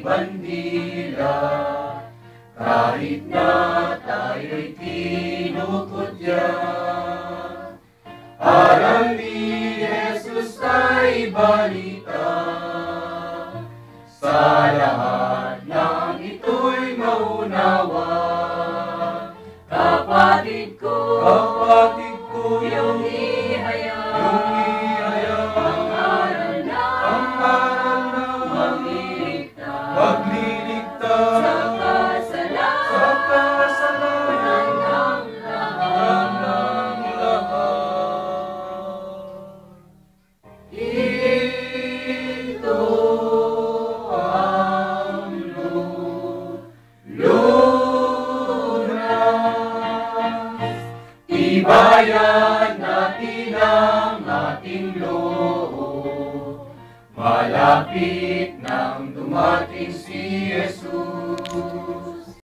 bandila, kahit na tayo'y tinukudya. Aral ni Jesus ay balita, sa lahat ng ito'y maunawa. Kapatid ko, yung ihayag, ang aral na magliligtas sa kasalanan ng lahat. Ito ang lunas, tibayan natin ang ating loob. Malapit nang dumating si Jesus.